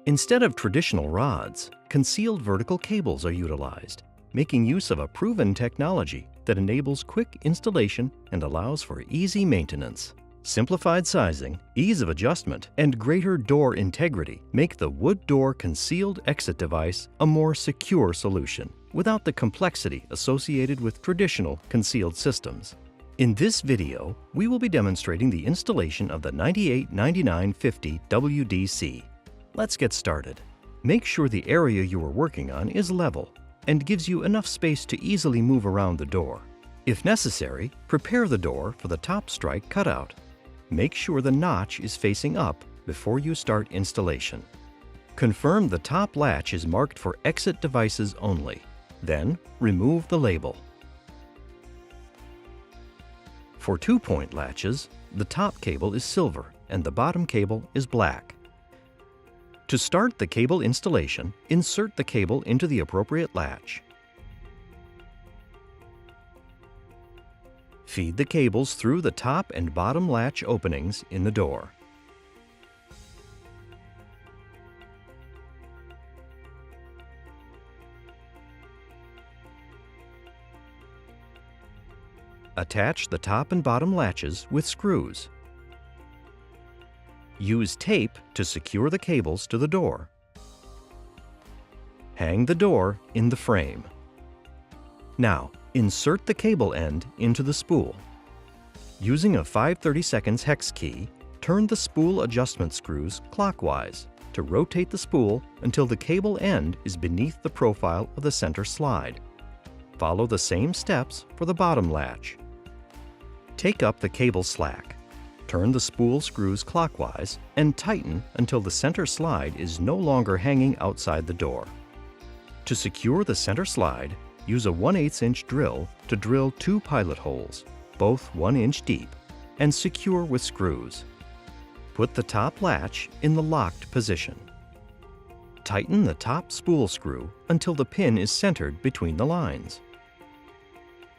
Instead of traditional rods, concealed vertical cables are utilized, making use of a proven technology that enables quick installation and allows for easy maintenance. Simplified sizing, ease of adjustment, and greater door integrity make the wood door concealed exit device a more secure solution, without the complexity associated with traditional concealed systems. In this video, we will be demonstrating the installation of the 989950 WDC. Let's get started. Make sure the area you are working on is level and gives you enough space to easily move around the door. If necessary, prepare the door for the top strike cutout. Make sure the notch is facing up before you start installation. Confirm the top latch is marked for exit devices only. Then, remove the label. For 2-point latches, the top cable is silver and the bottom cable is black. To start the cable installation, insert the cable into the appropriate latch. Feed the cables through the top and bottom latch openings in the door. Attach the top and bottom latches with screws. Use tape to secure the cables to the door. Hang the door in the frame. Now, insert the cable end into the spool. Using a 5/32 hex key, turn the spool adjustment screws clockwise to rotate the spool until the cable end is beneath the profile of the center slide. Follow the same steps for the bottom latch. Take up the cable slack. Turn the spool screws clockwise and tighten until the center slide is no longer hanging outside the door. To secure the center slide, use a 1/8" drill to drill 2 pilot holes, both 1 inch deep, and secure with screws. Put the top latch in the locked position. Tighten the top spool screw until the pin is centered between the lines.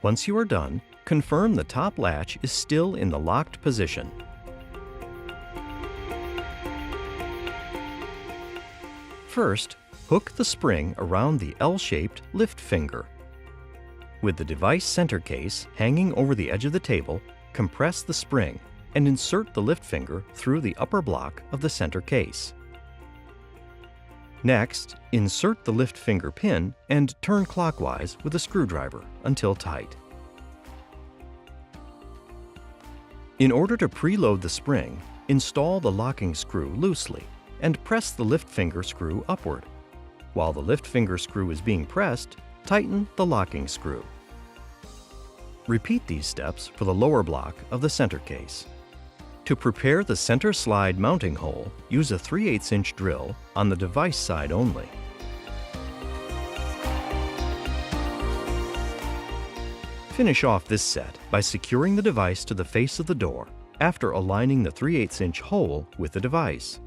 Once you are done, confirm the top latch is still in the locked position. First, hook the spring around the L-shaped lift finger. With the device center case hanging over the edge of the table, compress the spring and insert the lift finger through the upper block of the center case. Next, insert the lift finger pin and turn clockwise with a screwdriver until tight. In order to preload the spring, install the locking screw loosely and press the lift finger screw upward. While the lift finger screw is being pressed, tighten the locking screw. Repeat these steps for the lower block of the center case. To prepare the center slide mounting hole, use a 3/8" drill on the device side only. Finish off this set by securing the device to the face of the door after aligning the 3/8" hole with the device.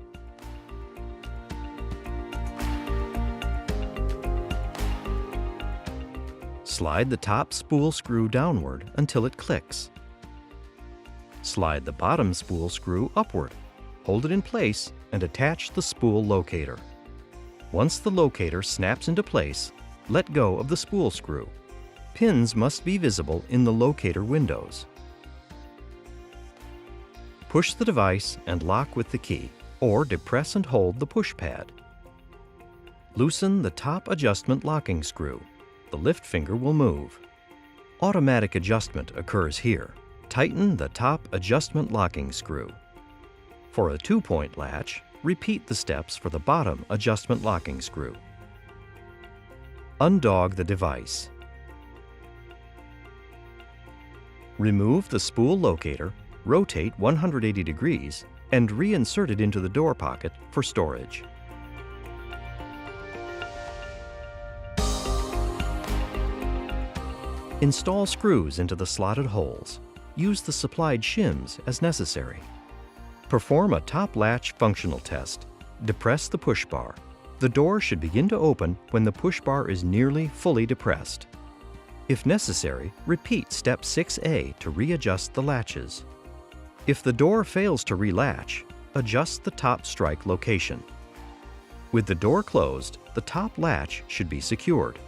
Slide the top spool screw downward until it clicks. Slide the bottom spool screw upward, hold it in place, and attach the spool locator. Once the locator snaps into place, let go of the spool screw. Pins must be visible in the locator windows. Push the device and lock with the key, or depress and hold the push pad. Loosen the top adjustment locking screw. The lift finger will move. Automatic adjustment occurs here. Tighten the top adjustment locking screw. For a 2-point latch, repeat the steps for the bottom adjustment locking screw. Undog the device. Remove the spool locator, rotate 180 degrees, and reinsert it into the door pocket for storage. Install screws into the slotted holes. Use the supplied shims as necessary. Perform a top latch functional test. Depress the push bar. The door should begin to open when the push bar is nearly fully depressed. If necessary, repeat step 6A to readjust the latches. If the door fails to relatch, adjust the top strike location. With the door closed, the top latch should be secured.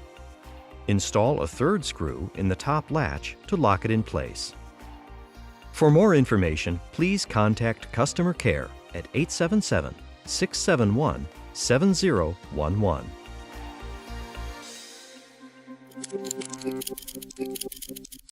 Install a third screw in the top latch to lock it in place. For more information, please contact customer care at 877-671-7011.